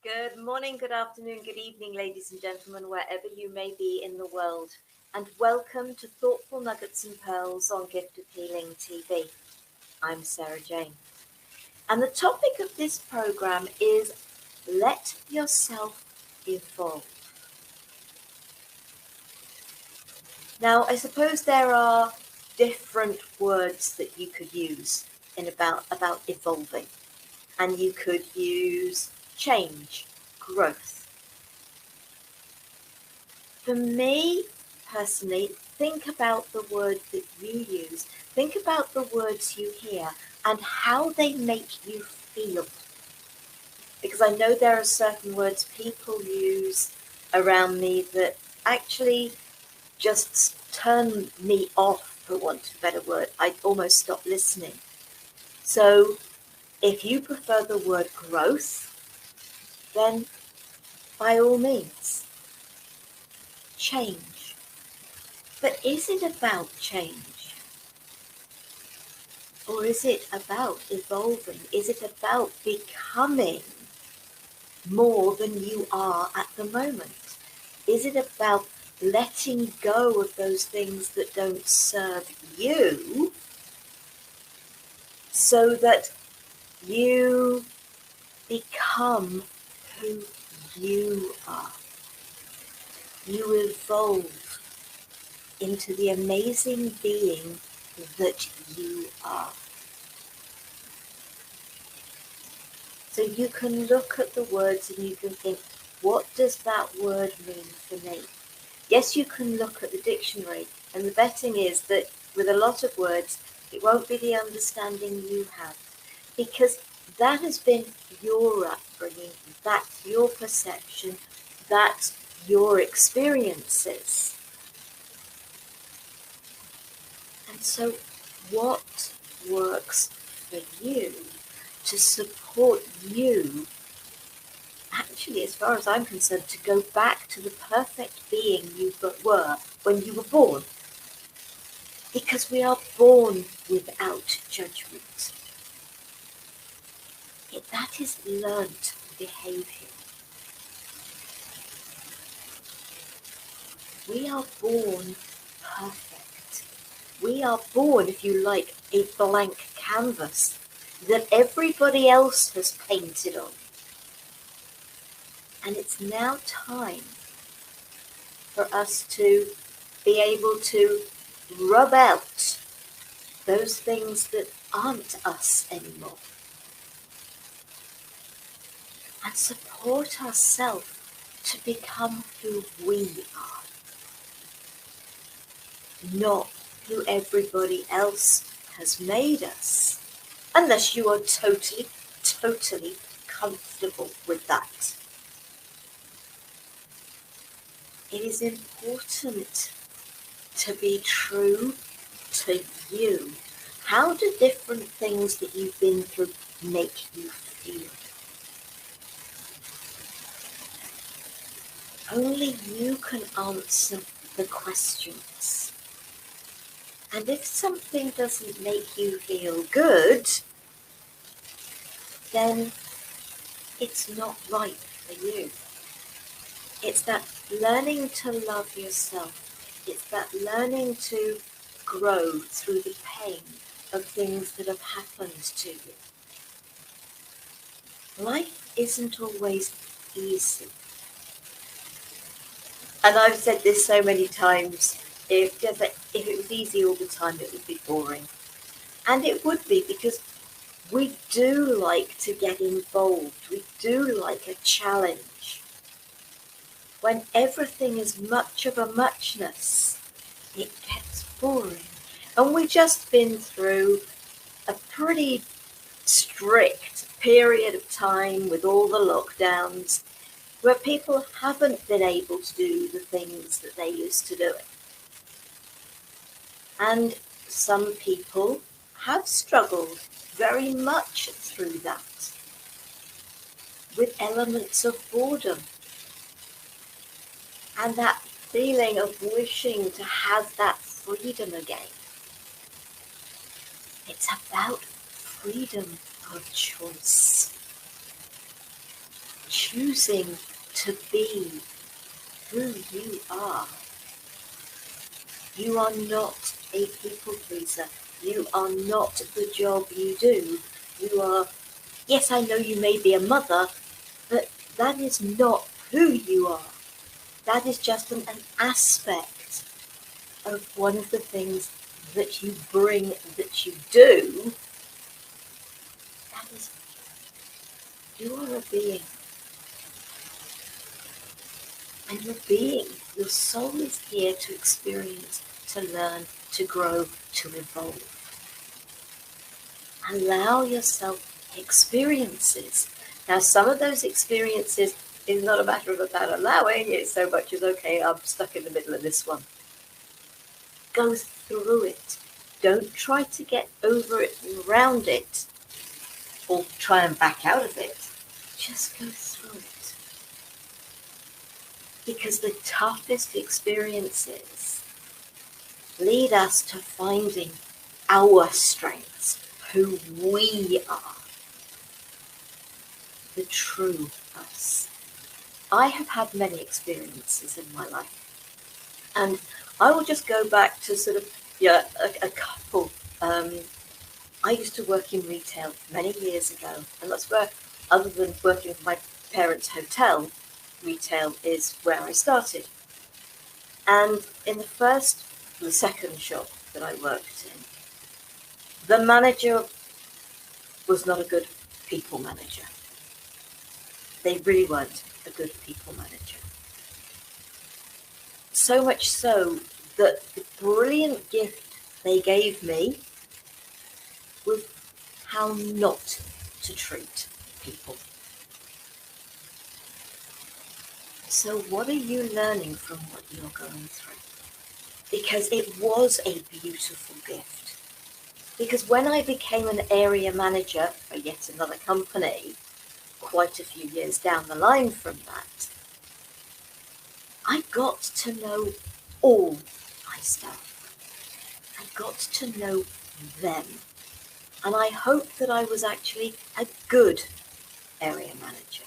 Good morning, good afternoon, good evening, ladies and gentlemen, wherever you may be in the world, and welcome to Thoughtful Nuggets and Pearls on Gift of Healing TV. I'm Sarah Jane, and the topic of this program is Let Yourself Evolve. Now, I suppose there are different words that you could use in about evolving, and you could use change, growth. For me, personally, think about the word that you use. Think about the words you hear and how they make you feel. Because I know there are certain words people use around me that actually just turn me off, for want of a better word. I almost stop listening. So if you prefer the word growth, then by all means, change. But is it about change? Or is it about evolving? Is it about becoming more than you are at the moment? Is it about letting go of those things that don't serve you so that you become who you are? You evolve into the amazing being that you are. So you can look at the words and you can think, what does that word mean for me? Yes, you can look at the dictionary, and the betting is that with a lot of words, it won't be the understanding you have, because that has been your upbringing, that's your perception, that's your experiences. And so what works for you to support you, actually, as far as I'm concerned, to go back to the perfect being you were when you were born? Because we are born without judgment. That is learnt behaviour. We are born perfect. We are born, if you like, a blank canvas that everybody else has painted on. And it's now time for us to be able to rub out those things that aren't us anymore and support ourselves to become who we are, not who everybody else has made us, unless you are totally comfortable with that. It is important to be true to you. How do different things that you've been through make you feel? Only you can answer the questions. And if something doesn't make you feel good, then it's not right for you. It's that learning to love yourself. It's that learning to grow through the pain of things that have happened to you. Life isn't always easy. And I've said this so many times, if it was easy all the time, it would be boring. And it would be, because we do like to get involved. We do like a challenge. When everything is much of a muchness, it gets boring. And we've just been through a pretty strict period of time with all the lockdowns where people haven't been able to do the things that they used to do. And some people have struggled very much through that, with elements of boredom and that feeling of wishing to have that freedom again. It's about freedom of choice. choosing to be who you are. You are not a people pleaser. You are not the job you do. You are, yes, I know you may be a mother, but that is not who you are. That is just an aspect of one of the things that you bring, that you do. That is, you are a being. And your being, your soul is here to experience, to learn, to grow, to evolve. Allow yourself experiences. Now, some of those experiences is not a matter of about allowing, it's so much as, okay, I'm stuck in the middle of this one. Go through it. Don't try to get over it and around it, or try and back out of it. Just go through it. Because the toughest experiences lead us to finding our strengths, who we are, the true us. I have had many experiences in my life, and I will just go back to sort of a couple. I used to work in retail many years ago, and that's where, other than working for my parents' hotel, retail is where I started. And in the second shop that I worked in, the manager was not a good people manager. They really weren't a good people manager. So much so that the brilliant gift they gave me was how not to treat people. So what are you learning from what you're going through? Because it was a beautiful gift. Because when I became an area manager for yet another company, quite a few years down the line from that, I got to know all my staff. I got to know them. And I hoped that I was actually a good area manager.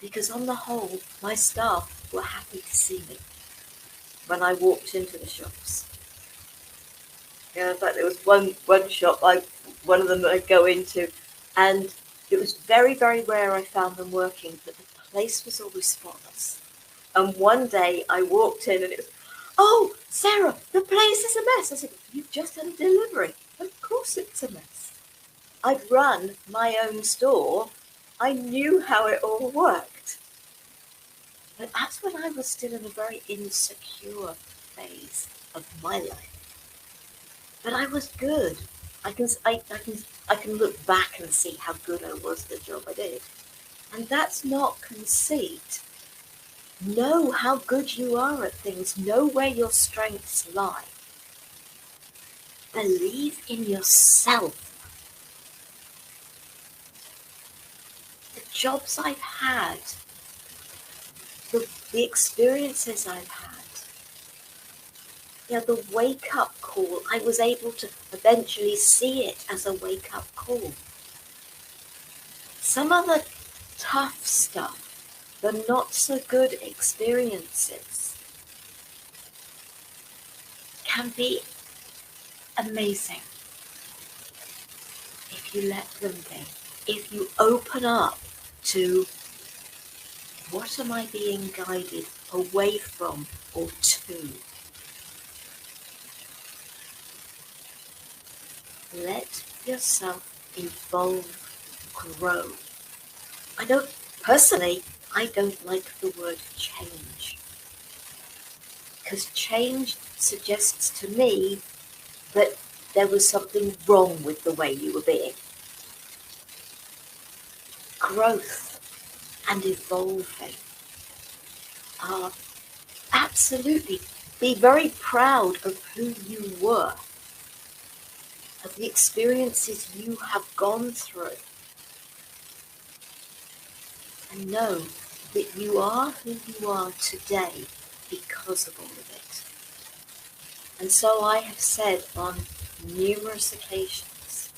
Because on the whole, my staff were happy to see me when I walked into the shops. Yeah, in fact, there was one shop, one of them I'd go into, and it was very, very rare I found them working, but the place was always spotless. And one day I walked in and it was, "Oh, Sarah, the place is a mess." I said, "You've just had a delivery." Of course it's a mess. I'd run my own store. I knew how it all worked. But that's when I was still in a very insecure phase of my life. But I was good. I can look back and see how good I was at the job I did. And that's not conceit. Know how good you are at things. Know where your strengths lie. Believe in yourself. The jobs I've had, the experiences I've had, the wake-up call, I was able to eventually see it as a wake-up call. Some of the tough stuff, the not-so-good experiences, can be amazing if you let them be. If you open up to, what am I being guided away from or to? Let yourself evolve, grow. I don't like the word change. Because change suggests to me that there was something wrong with the way you were being. Growth and evolving are absolutely, be very proud of who you were, of the experiences you have gone through, and know that you are who you are today because of all of it. And so I have said on numerous occasions,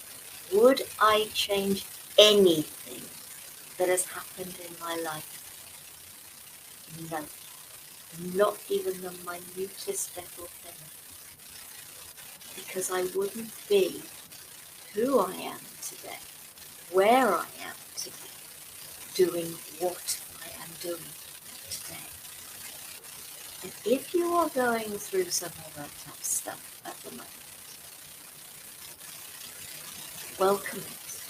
would I change anything that has happened in my life? No, not even the minutest little thing, because I wouldn't be who I am today, where I am today, doing what I am doing today. And if you are going through some of that tough stuff at the moment, welcome it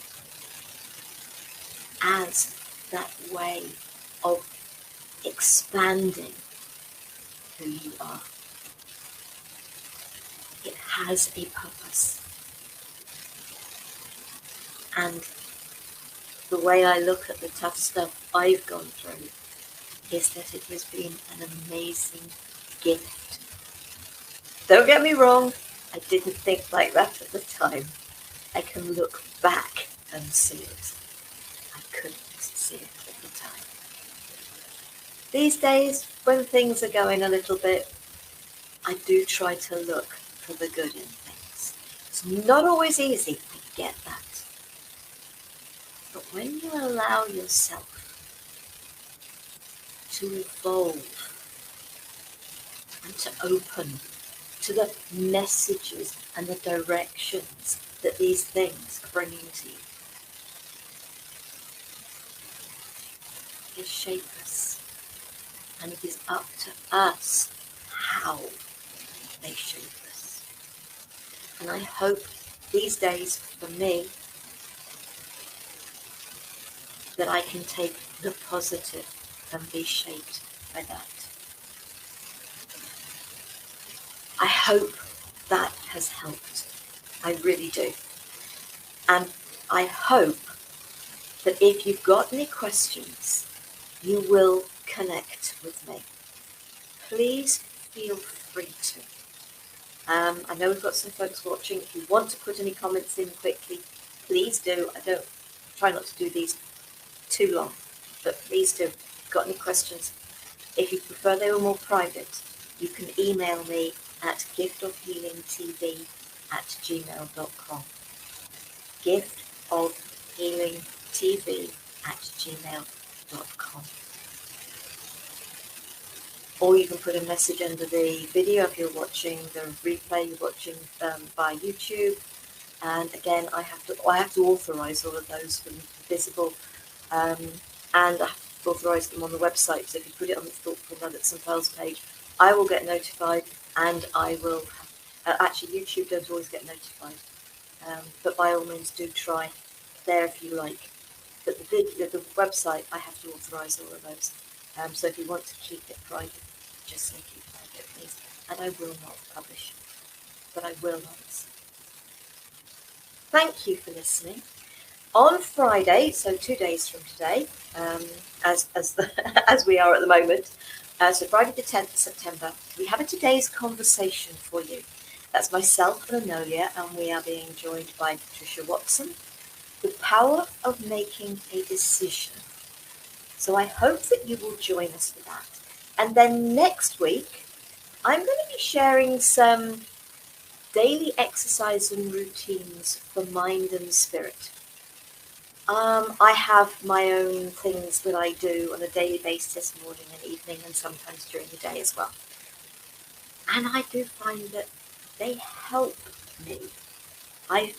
as that way of expanding who you are. It has a purpose. And the way I look at the tough stuff I've gone through is that it has been an amazing gift. Don't get me wrong, I didn't think like that at the time. I can look back and see it. I couldn't see it at the time. These days, when things are going a little bit, I do try to look for the good in things. It's not always easy, I get that. But when you allow yourself to evolve and to open to the messages and the directions that these things are bringing to you, they shape us. And it is up to us how they shape us. And I hope these days, for me, that I can take the positive and be shaped by that. I hope that has helped. I really do. And I hope that if you've got any questions, you will connect with me. Please feel free to. I know we've got some folks watching. If you want to put any comments in quickly, please do. I try not to do these too long, but please do. If you've got any questions, if you prefer they were more private, you can email me at giftofhealingtv@gmail.com. giftofhealingtv@gmail.com. Or you can put a message under the video if you're watching the replay, you're watching by YouTube. And again, I have to authorize all of those for them to be visible, and I have to authorize them on the website. So if you put it on the Thoughtful Nuggets and Pearls page, I will get notified, and I will actually YouTube don't always get notified, but by all means do try there if you like. But the website, I have to authorize all of those. So if you want to keep it private, just say keep it private, please. And I will not publish, but I will not. Thank you for listening. On Friday, so 2 days from today, as we are at the moment, so Friday the 10th of September, we have a today's conversation for you. That's myself and Anolia, and we are being joined by Patricia Watson. The power of making a decision. So I hope that you will join us for that. And then next week, I'm going to be sharing some daily exercise and routines for mind and spirit. I have my own things that I do on a daily basis, morning and evening, and sometimes during the day as well. And I do find that they help me. They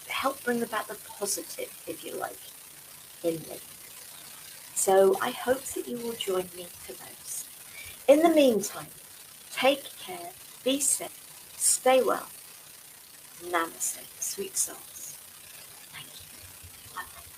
help bring about the positive, if you like, in me. So I hope that you will join me for those. In the meantime, take care, be safe, stay well. Namaste, sweet soul.